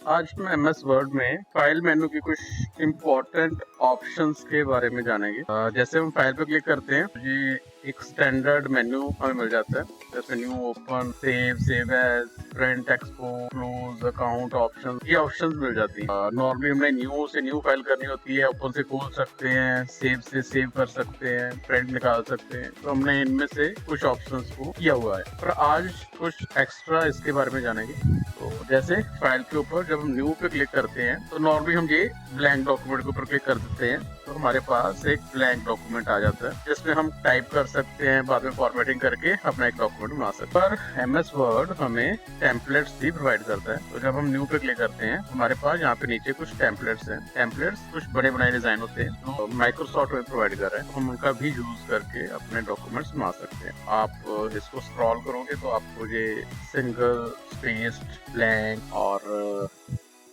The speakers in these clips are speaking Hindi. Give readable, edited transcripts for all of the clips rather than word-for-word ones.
आज हम एमएस वर्ड में फाइल मेनू की कुछ इम्पोर्टेंट ऑप्शंस के बारे में जानेंगे। जैसे हम फाइल पे क्लिक करते हैं, ये एक स्टैंडर्ड मेन्यू हमें मिल जाता है, जैसे new, open, save as, print, export, close, account option, ये ऑप्शंस मिल जाती है। नॉर्मली हमने न्यू से न्यू फाइल करनी होती है, ओपन से खोल सकते हैं, सेव से सेव कर सकते हैं, प्रिंट निकाल सकते हैं। तो हमने इनमें से कुछ ऑप्शंस को किया हुआ है, पर आज कुछ एक्स्ट्रा इसके बारे में जानेंगे। तो जैसे फाइल के ऊपर जब हम न्यू पे क्लिक करते हैं तो नॉर्मली हम ये ब्लैंक डॉक्यूमेंट के ऊपर क्लिक कर देते हैं, तो हमारे पास एक ब्लैंक डॉक्यूमेंट आ जाता है जिसमें हम टाइप कर सकते हैं, बाद में फॉर्मेटिंग करके अपना एक डॉक्यूमेंट बना सकते हैं। पर एमएस वर्ड हमें टेम्पलेट्स भी प्रोवाइड करता है। तो जब हम न्यू पे क्लिक करते हैं हमारे पास यहाँ पे नीचे कुछ टेम्पलेट्स हैं। टेम्पलेट्स कुछ बने बनाए डिजाइन होते हैं जो माइक्रोसॉफ्ट में प्रोवाइड कर रहा है, हम उनका भी यूज करके अपने डॉक्यूमेंट्स बना सकते हैं। आप इसको स्क्रॉल करोगे तो आपको ये सिंगल स्पेस्ड, ब्लैंक और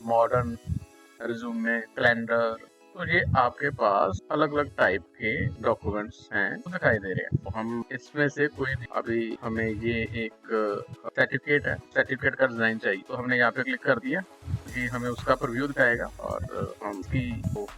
मॉडर्न, रिज्यूमे, कैलेंडर, तो ये आपके पास अलग अलग टाइप के डॉक्यूमेंट्स हैं तो दिखाई दे रहे हैं। तो हम इसमें से कोई भी, अभी हमें ये एक सर्टिफिकेट है, सर्टिफिकेट का डिजाइन चाहिए, तो हमने यहाँ पे क्लिक कर दिया, ये हमें उसका प्रीव्यू दिखाएगा और हम उसकी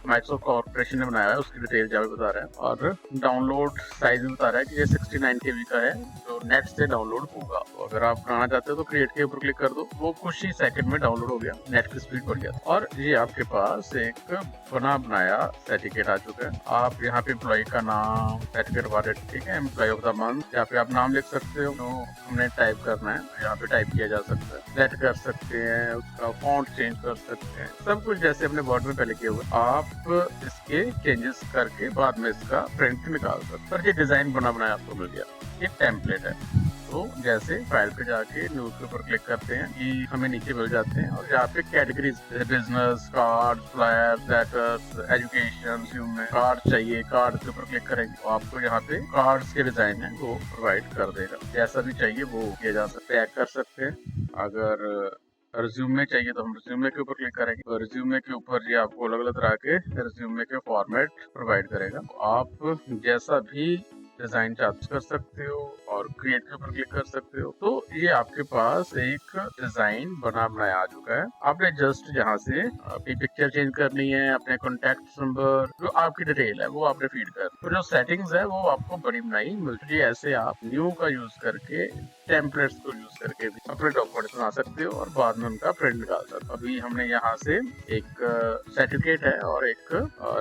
माइक्रोसॉफ्ट कॉर्पोरेशन ने बनाया है उसकी डिटेल जहाँ बता रहा है, और डाउनलोड साइज भी बता रहा है कि ये 69 KB का है जो नेट से डाउनलोड होगा। तो अगर आप बनाना चाहते हो तो क्रिएट के ऊपर क्लिक कर दो, वो कुछ ही सेकंड में डाउनलोड हो गया, नेट की स्पीड बढ़ गया और ये आपके पास एक बना बनाया सर्टिफिकेट आ चुका है। आप यहाँ पे एम्प्लॉय का नाम, सर्टिफिकेट वाले, ठीक है, एम्प्लॉय ऑफ द मंथ, यहाँ पे आप नाम लिख सकते हो, तो हमने टाइप करना है यहाँ पे टाइप किया जा सकता है, सेट कर सकते हैं, उसका फॉन्ट चेंज कर सकते हैं, सब कुछ जैसे अपने वर्ड में पहले किया हुआ। आप इसके चेंजेस करके बाद में इसका प्रिंट निकाल सकते हैं। पर ये डिजाइन बना बनाया आपको मिल गया, ये टेम्पलेट है। तो जैसे फाइल पे जाके न्यूज के ऊपर क्लिक करते हैं, ये हमें नीचे मिल जाते हैं और यहाँ पे categories, business, card, flyer, letters, education, resume, card चाहिए, कार्ड के ऊपर क्लिक करेंगे तो आपको यहाँ पे कार्ड्स के डिजाइन है वो प्रोवाइड कर देगा। जैसा भी चाहिए वो किया जा सकता है, टैग कर सकते हैं। अगर रिज्यूमे चाहिए तो हम रिज्यूमे के ऊपर क्लिक करेंगे, तो रिज्यूमे के ऊपर ये आपको अलग अलग तरह के रिज्यूमे के फॉर्मेट प्रोवाइड करेगा। तो आप जैसा भी डिजाइन चार्ज कर सकते हो और क्रिएट के ऊपर क्लिक कर सकते हो। तो ये आपके पास एक डिजाइन बना बनाया आ चुका है। आपने जस्ट यहाँ से अपनी पिक्चर चेंज करनी है, अपने कॉन्टेक्ट नंबर, जो आपकी डिटेल है वो आपने फीड कर, तो जो सेटिंग्स है वो आपको बड़ी बनाई मिलती है। ऐसे आप न्यू का यूज करके, टेम्पलेट्स को यूज करके भी अपने डॉक्यूमेंट्स बना सकते हो और बाद में उनका प्रिंट निकाल सकते हो। अभी हमने यहाँ से एक सर्टिफिकेट है और एक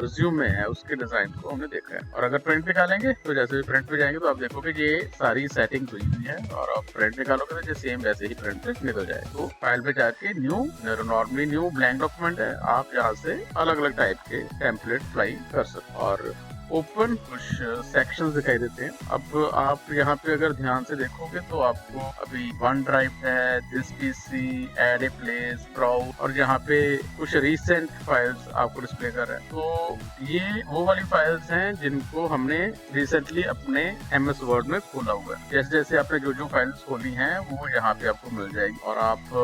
रिज्यूमे है, उसके डिजाइन को हमने देखा है। और अगर प्रिंट निकालेंगे तो जैसे भी प्रिंट पे जाएंगे तो आप देखोगे ये सारी सेटिंग हुई हुई है और आप प्रिंट निकालोगे तो सेम वैसे ही प्रिंट निकल जाए। तो फाइल पे जाके new, normally new blank document है, आप यहाँ से अलग अलग टाइप के टेम्पलेट अप्लाई कर सकते। और ओपन कुछ सेक्शंस दिखाई देते हैं। अब आप यहाँ पे अगर ध्यान से देखोगे तो आपको अभी वन ड्राइव है, this PC, add a place, browse, और यहाँ पे कुछ रीसेंट फाइल्स आपको डिस्प्ले कर रहा है। तो ये वो वाली फाइल्स हैं जिनको हमने रिसेंटली अपने एमएस वर्ड में खोला हुआ है। जैसे जैसे आपने जो जो फाइल्स खोली हैं वो यहाँ पे आपको मिल जाएगी और आप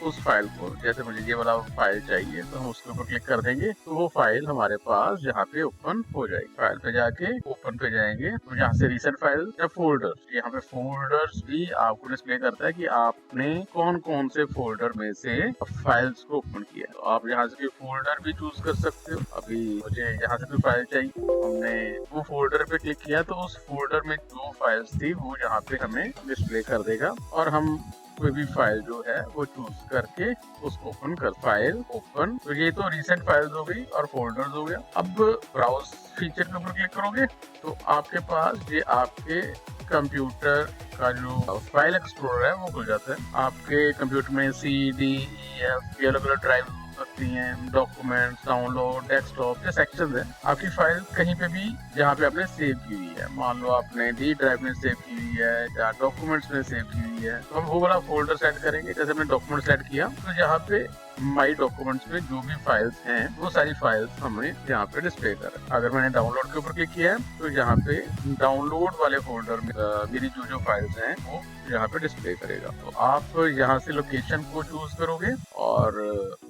उस फाइल को, जैसे मुझे ये वाला फाइल चाहिए तो हम उसके ऊपर क्लिक कर देंगे तो वो फाइल हमारे पास यहाँ पे ओपन हो जाएगी। फाइल पे जाके ओपन पे जाएंगे तो यहाँ से रिसेंट फाइल या फोल्डर्स, यहाँ पे फोल्डर्स भी आपको डिस्प्ले करता है कि आपने कौन कौन से फोल्डर में से फाइल्स को ओपन किया। तो आप यहाँ से फोल्डर भी चूज कर सकते हो। अभी मुझे यहाँ से कोई फाइल चाहिए, हमने वो फोल्डर पे क्लिक किया तो उस फोल्डर में जो फाइल्स थी वो यहाँ पे हमें डिस्प्ले कर देगा और हम कोई भी फाइल जो है वो चूज करके उसको ओपन कर, फाइल ओपन। तो ये तो रिसेंट फाइल्स हो गई और फोल्डर्स हो गया। अब ब्राउज फीचर के ऊपर क्लिक करोगे तो आपके पास ये आपके कंप्यूटर का जो फाइल एक्सप्लोरर है वो खुल जाता है। आपके कंप्यूटर में CD, EF अलग अलग ड्राइव सकती हैं, डॉक्यूमेंट्स, डाउनलोड, डेस्कटॉप, ये सेक्शन है। आपकी फाइल कहीं पे भी जहाँ पे आपने सेव की हुई है, मान लो आपने D ड्राइव में सेव की हुई है या डॉक्यूमेंट्स में सेव की हुई है, तो हम वो वाला फोल्डर सेट करेंगे। जैसे हमने डॉक्यूमेंट सेट किया तो यहाँ पे माई डॉक्यूमेंट्स में जो भी फाइल्स हैं वो सारी फाइल्स हमें यहाँ पे डिस्प्ले कर। अगर मैंने डाउनलोड के ऊपर क्लिक किया है तो यहाँ पे डाउनलोड वाले फोल्डर में मेरी जो जो फाइल्स हैं वो यहाँ पे डिस्प्ले करेगा। तो आप यहाँ से लोकेशन को चूज करोगे और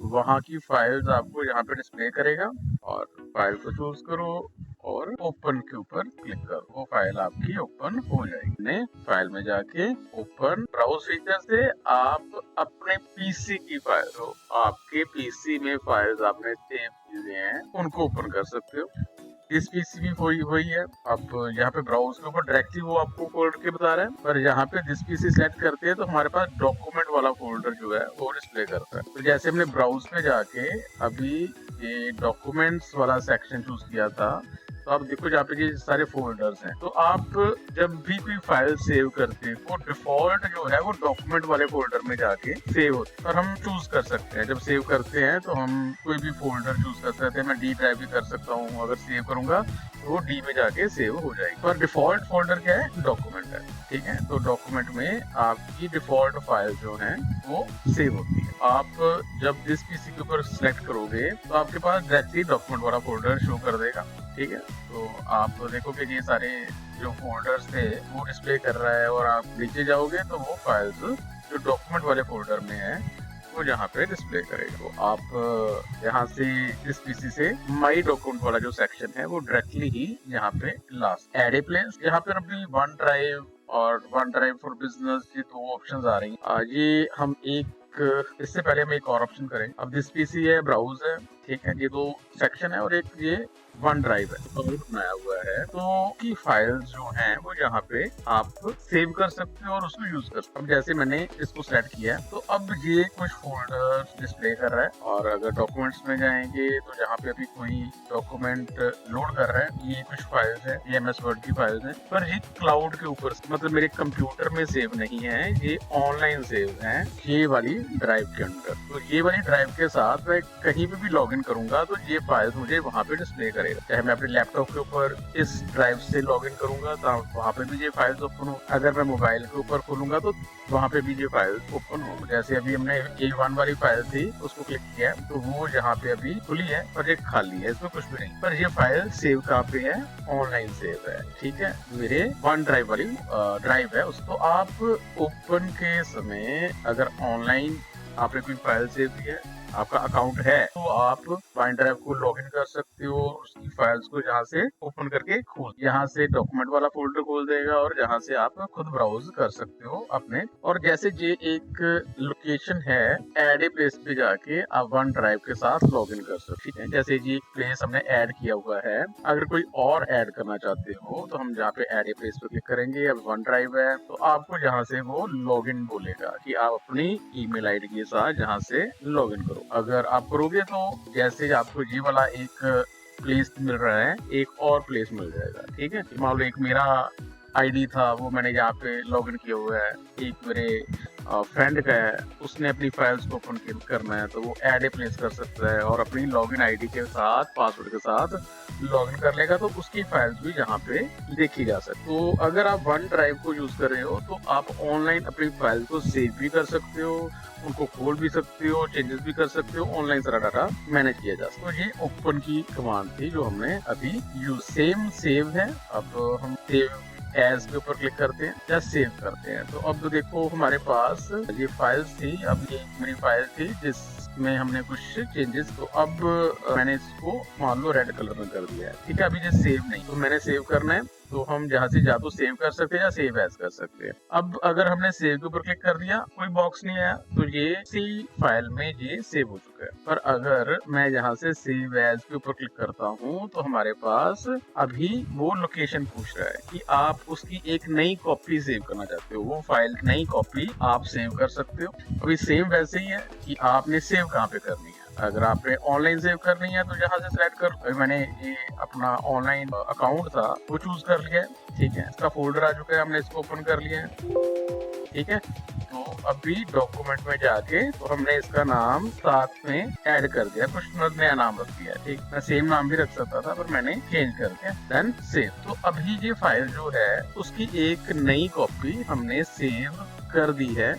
वहाँ की फाइल्स आपको यहाँ पे डिस्प्ले करेगा और फाइल को चूज करो, और ओपन के ऊपर क्लिक करो, वो फाइल आपकी ओपन हो जाएगी। ने फाइल में जाके ओपन ब्राउज फीचर से आप अपने पीसी की फाइल, तो आपके पीसी में फाइल्स आपने सेव किए हैं उनको ओपन कर सकते हो। इस पीसी भी वही है। अब यहाँ पे ब्राउज के ऊपर डायरेक्टली वो आपको फोल्डर के बता रहा है, पर यहाँ पे दिस पीसी सेलेक्ट करते हैं तो हमारे पास डॉक्यूमेंट वाला फोल्डर जो है वो डिस्प्ले करता है। तो जैसे हमने ब्राउज पे जाके अभी ये डॉक्यूमेंट्स वाला सेक्शन चूज किया था, तो आप देखो जहाँ पे ये सारे फोल्डर्स हैं, तो आप जब भी कोई फाइल सेव करते हैं वो डिफॉल्ट जो है वो डॉक्यूमेंट वाले फोल्डर में जाके सेव होती है। और हम चूज कर सकते हैं, जब सेव करते हैं तो हम कोई भी फोल्डर चूज कर सकते हैं। मैं डी ड्राइव भी कर सकता हूँ, अगर सेव करूंगा तो वो डी में जाके सेव हो जाएगी। पर डिफॉल्ट फोल्डर क्या है, डॉक्यूमेंट है। ठीक है, तो डॉक्यूमेंट में आपकी डिफॉल्ट फाइल जो है वो सेव होती है। आप जब जिस पीसी के ऊपर सिलेक्ट करोगे तो आपके पास डायरेक्टली डॉक्यूमेंट वाला फोल्डर शो कर देगा। ठीक है, तो आप देखोगे ये सारे जो फोल्डर्स थे वो डिस्प्ले कर रहा है, और आप नीचे जाओगे तो वो फाइल्स जो डॉक्यूमेंट वाले फोल्डर में है वो यहाँ पे डिस्प्ले करेगा। तो आप यहाँ से इस पीसी से माई डॉक्यूमेंट वाला जो सेक्शन है वो डायरेक्टली ही यहाँ पे लास्ट एड ए प्लेस, यहाँ पे अभी वन ड्राइव और वन ड्राइव फॉर बिजनेस ये दो ऑप्शंस आ रही हैं। ये हम इससे पहले हम एक और ऑप्शन करें। अब दिस पीसी है, ब्राउज है, ठीक है, ये दो सेक्शन है और एक ये वन ड्राइव है तो बनाया हुआ है। तो की फाइल्स जो हैं वो यहाँ पे आप सेव कर सकते हो और उसको यूज कर सकते हो। अब जैसे मैंने इसको सेलेक्ट किया तो अब ये कुछ फोल्डर्स डिस्प्ले कर रहा है, और अगर डॉक्यूमेंट्स में जाएंगे तो जहाँ पे अभी कोई डॉक्यूमेंट लोड कर रहा है, ये कुछ फाइल्स है, ये MS वर्ड की फाइल्स है, पर ये क्लाउड के ऊपर मतलब मेरे कंप्यूटर में सेव नहीं है, ये ऑनलाइन सेव है ये वाली ड्राइव के अंदर। तो ये वाली ड्राइव के साथ मैं कहीं पे भी लॉग इन करूंगा तो ये फाइल्स मुझे वहाँ पे डिस्प्ले करेगा। चाहे मैं अपने लैपटॉप के ऊपर इस ड्राइव से लॉग इन करूंगा तो वहाँ पे भी ये फाइल्स ओपन हो, अगर मैं मोबाइल के ऊपर खोलूंगा तो वहाँ पे भी ये फाइल्स ओपन हो। जैसे अभी हमने A1 वाली फाइल थी उसको क्लिक किया तो वो यहाँ पे अभी खुली है पर एक खाली है, इसमें कुछ भी नहीं, पर ये फाइल सेव कहाँ पे है, ऑनलाइन सेव है। ठीक है, मेरे वन ड्राइव वाली ड्राइव है, उसको आप ओपन के समय अगर ऑनलाइन आपने कोई फाइल सेव की है, आपका अकाउंट है, तो आप वन ड्राइव को लॉगिन कर सकते हो, उसकी फाइल्स को यहाँ से ओपन करके खोल, यहाँ से डॉक्यूमेंट वाला फोल्डर खोल देगा और जहाँ से आप खुद ब्राउज कर सकते हो अपने। और जैसे ये एक लोकेशन है, एड ए प्लेस पे जाके आप वन ड्राइव के साथ लॉगिन कर सकते हैं। जैसे ये प्लेस हमने ऐड किया हुआ है, अगर कोई और ऐड करना चाहते हो तो हम जहाँ पे एड ए प्लेस पे क्लिक करेंगे, अब वन ड्राइव है तो आपको यहाँ से वो लॉगिन बोलेगा कि आप अपनी ईमेल आईडी के साथ जहाँ से लॉगिन करो। अगर आप करोगे तो जैसे आपको ये वाला एक प्लेस मिल रहा है, एक और प्लेस मिल जाएगा। ठीक है, मान लो एक मेरा आईडी था वो मैंने यहाँ पे लॉगिन किया हुआ है, एक मेरे फ्रेंड का है उसने अपनी फाइल्स को ओपन करना है तो वो ऐड ए प्लेस कर सकता है और अपनी लॉगिन आईडी के साथ पासवर्ड के साथ लॉगिन कर लेगा तो उसकी फाइल्स भी यहाँ पे देखी जा सकती। तो अगर आप वन ड्राइव को यूज कर रहे हो तो आप ऑनलाइन अपनी फाइल्स को सेव भी कर सकते हो, उनको खोल भी सकते हो, चेंजेस भी कर सकते हो, ऑनलाइन सारा डाटा मैनेज किया जा सकता है। तो ये ओपन की कमांड थी जो हमने अभी यूज। सेव है, अब हम सेव एज के ऊपर क्लिक करते हैं या सेव करते हैं। तो अब देखो हमारे पास ये फाइल्स थी, अब ये मेरी फाइल थी जिसमें हमने कुछ चेंजेस, तो अब मैंने इसको मान लो रेड कलर में कर दिया है। ठीक है, अभी ये सेव नहीं, तो मैंने सेव करना है तो हम जहाँ से जा तो सेव कर सकते हैं या सेव एज कर सकते हैं। अब अगर हमने सेव के ऊपर क्लिक कर दिया, कोई बॉक्स नहीं आया तो ये इसी फाइल में ये सेव हो चुका है। पर अगर मैं यहाँ से सेव एज के ऊपर क्लिक करता हूँ तो हमारे पास अभी वो लोकेशन पूछ रहा है कि आप उसकी एक नई कॉपी सेव करना चाहते हो, वो फाइल नई कॉपी आप सेव कर सकते हो। अभी सेम वैसे ही है कि आपने सेव कहाँ पे करनी है। अगर आपने ऑनलाइन सेव करनी है तो यहाँ से सिलेक्ट कर, मैंने ये अपना ऑनलाइन अकाउंट था वो चूज कर लिया है। ठीक है, इसका फोल्डर आ चुका है, हमने इसको ओपन कर लिया है। ठीक है, तो अभी डॉक्यूमेंट में जाके तो हमने इसका नाम साथ में ऐड कर दिया, कुछ नया नाम रख दिया। ठीक, मैं सेम नाम भी रख सकता था पर मैंने चेंज कर दिया, देन सेव। तो अभी ये फाइल जो है उसकी एक नई कॉपी हमने सेव कर दी है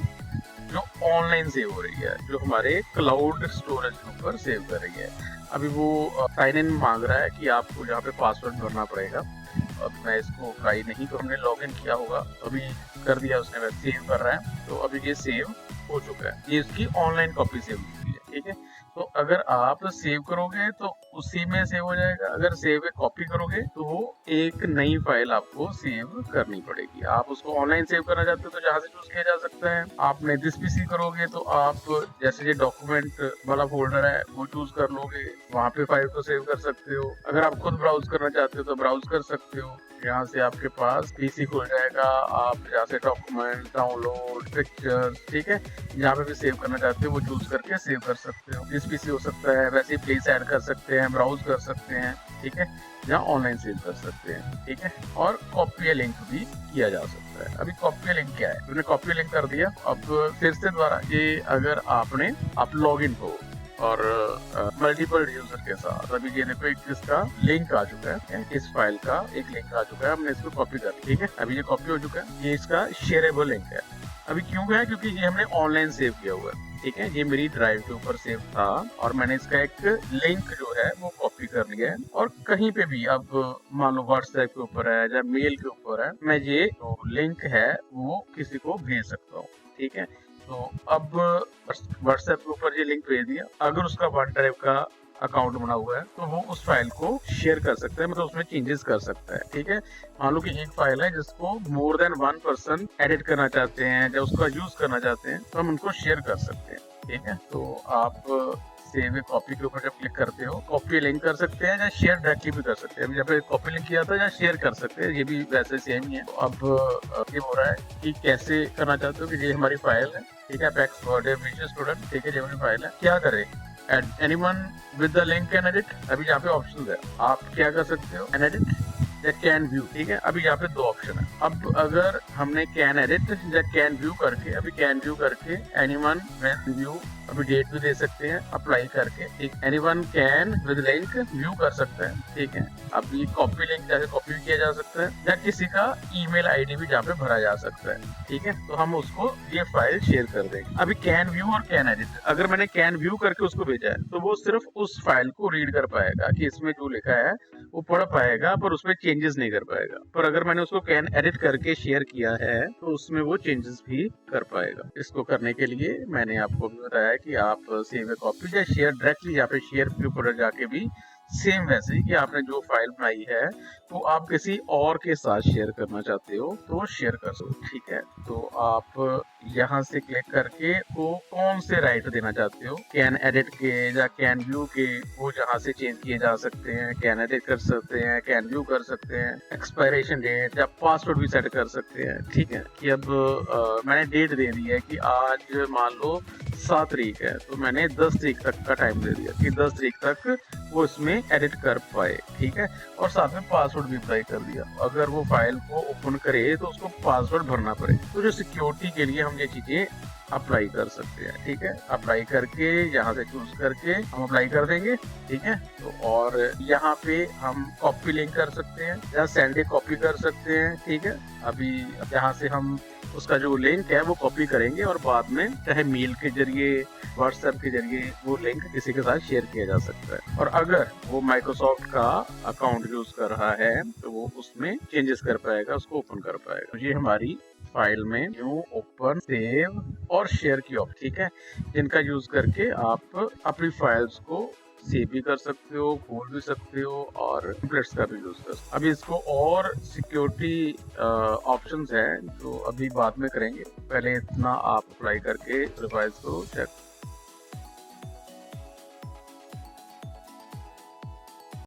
जो ऑनलाइन सेव हो रही है, जो हमारे क्लाउड स्टोरेज के ऊपर सेव कर रही है। अभी वो साइन इन मांग रहा है कि आपको यहाँ पे पासवर्ड भरना पड़ेगा। अब मैं इसको ट्राई नहीं, तो हमने लॉग इन किया होगा, अभी कर दिया उसने, सेव कर रहा है। तो अभी ये सेव हो चुका है, ये इसकी ऑनलाइन कॉपी सेव हो चुकी है। ठीक है, तो अगर आप सेव करोगे तो उसी में सेव हो जाएगा, अगर सेव कॉपी करोगे तो वो एक नई फाइल आपको सेव करनी पड़ेगी। आप उसको ऑनलाइन सेव करना चाहते हो तो जहाँ से चूज किया जा सकता है। आप नेदिस पीसी करोगे तो आप जैसे ये डॉक्यूमेंट वाला फोल्डर है वो चूज कर लोगे, वहाँ पे फाइल को सेव कर सकते हो। अगर आप खुद ब्राउज करना चाहते हो तो ब्राउज कर सकते हो, यहाँ से आपके पास पीसी खुल जाएगा। आप यहाँ से डॉक्यूमेंट, डाउनलोड, पिक्चर्स, ठीक है, जहाँ पे भी सेव करना चाहते हो वो चूज करके सेव कर सकते हो। जिस पीसी हो सकता है वैसे ही प्लेस ऐड कर सकते हैं, ब्राउज कर सकते हैं, ठीक है, जहाँ ऑनलाइन सेव कर सकते हैं, ठीक है। और कॉपी लिंक भी किया जा सकता है। अभी कॉपी लिंक क्या है, मैंने कॉपी लिंक कर दिया। अब फिर से द्वारा ये अगर आप लॉग इन हो और मल्टीपल यूजर के साथ, अभी ये देखो एक इसका लिंक आ चुका है, इस फाइल का एक लिंक आ चुका है, हमने इसको कॉपी कर लिया, ठीक है। अभी ये कॉपी हो चुका है, ये इसका शेयरेबल लिंक है। अभी क्यों है, क्योंकि ये हमने ऑनलाइन सेव किया हुआ है, ठीक है। ये मेरी ड्राइव के ऊपर सेव था और मैंने इसका एक लिंक जो है वो कॉपी कर लिया है। और कहीं पे भी अब मान लो व्हाट्सएप के ऊपर है या मेल के ऊपर है, मैं ये जो लिंक है वो किसी को भेज सकता हूँ, ठीक है। तो अब व्हाट्सएप के ऊपर ये लिंक भेज दिया, अगर उसका वन ड्राइव का अकाउंट बना हुआ है तो वो उस फाइल को शेयर कर सकता है, मतलब उसमें चेंजेस कर सकता है, ठीक है। मान लो कि एक फाइल है जिसको मोर देन 1 पर्सन एडिट करना चाहते हैं या उसका यूज करना चाहते हैं तो हम उनको शेयर कर सकते हैं, ठीक है। तो आप सेव ए कॉपी के ऊपर जब क्लिक करते हो, कॉपी लिंक कर सकते हैं या शेयर डायरेक्टली भी कर सकते हैं। जब कॉपी लिंक किया था या शेयर कर सकते हैं, ये भी वैसे सेम ही है। तो अब ये हो रहा है कि कैसे करना चाहते हो कि ये हमारी फाइल है, ठीक है, अपेक्स बर्थडे विश स्टूडेंट, ठीक है, ये हमारी फाइल है। क्या करें, anyone with the link can edit. अभी यहाँ पे ऑप्शन है, आप क्या कर सकते हो, कैन एडिट या कैन व्यू, ठीक है। अभी यहाँ पे दो ऑप्शन है। अब अगर हमने कैन एडिट या कैन व्यू करके, अभी कैन व्यू करके एनीवन व्यू, अभी डेट भी दे सकते हैं अप्लाई करके, ठीक। Anyone can with link view कर सकते हैं, ठीक है। अब ये कॉपी लिंक जैसे कॉपी भी किया जा सकता है या किसी का ईमेल आईडी भी जहाँ पे भरा जा सकता है, ठीक है। तो हम उसको ये फाइल शेयर कर देंगे। अभी कैन व्यू और कैन एडिट, अगर मैंने कैन व्यू करके उसको भेजा है तो वो सिर्फ उस फाइल को रीड कर पाएगा कि इसमें जो लिखा है वो पढ़ पाएगा, पर उसमें चेंजेस नहीं कर पाएगा। पर अगर मैंने उसको कैन एडिट करके शेयर किया है तो उसमें वो चेंजेस भी कर पाएगा। इसको करने के लिए मैंने आपको भी बताया कि आप सेव ए कॉपी या शेयर डायरेक्टली यहाँ पे शेयर के ऊपर जाके भी सेम वैसे ही कि आपने जो फाइल बनाई है तो आप किसी और के साथ शेयर करना चाहते हो तो शेयर कर सकते हो, ठीक है। तो आप यहाँ से क्लिक करके वो कौन से राइट देना चाहते हो, कैन एडिट के या कैन व्यू के, वो जहाँ से चेंज किए जा सकते हैं। कैन एडिट कर सकते हैं, कैन व्यू कर सकते हैं, एक्सपायरेशन डेट या पासवर्ड भी सेट कर सकते हैं, ठीक है। कि अब मैंने डेट दे दी है कि आज मान लो 7 तारीख है, तो मैंने 10 तारीख तक का टाइम दे दिया कि 10 तारीख तक वो इसमें एडिट कर पाए, ठीक है। और साथ में पासवर्ड भी अप्लाई कर दिया। अगर वो फाइल को ओपन करे तो उसको पासवर्ड भरना पड़े, तो जो सिक्योरिटी के लिए हम ये चीजें अप्लाई कर सकते हैं, ठीक है। अप्लाई करके यहाँ से चूज करके हम अप्लाई कर देंगे, ठीक है। तो और यहाँ पे हम कॉपी लिंक कर सकते हैं या सेंड ए कॉपी कर सकते हैं, ठीक है। अभी यहाँ से हम उसका जो लिंक है वो कॉपी करेंगे और बाद में चाहे मेल के जरिए, व्हाट्सएप के जरिए वो लिंक किसी के साथ शेयर किया जा सकता है। और अगर वो माइक्रोसॉफ्ट का अकाउंट यूज कर रहा है तो वो उसमें चेंजेस कर पाएगा, उसको ओपन कर पाएगा। तो ये हमारी फाइल में न्यू, ओपन, सेव और शेयर की ऑप्शन, ठीक है, जिनका यूज करके आप अपनी फाइल्स को सेव भी कर सकते हो, खोल भी सकते हो और टेम्पलेट्स का भी यूज कर सकते हो। अभी इसको और सिक्योरिटी ऑप्शंस हैं जो अभी बाद में करेंगे, पहले इतना आप अप्लाई करके डिवाइस को चेक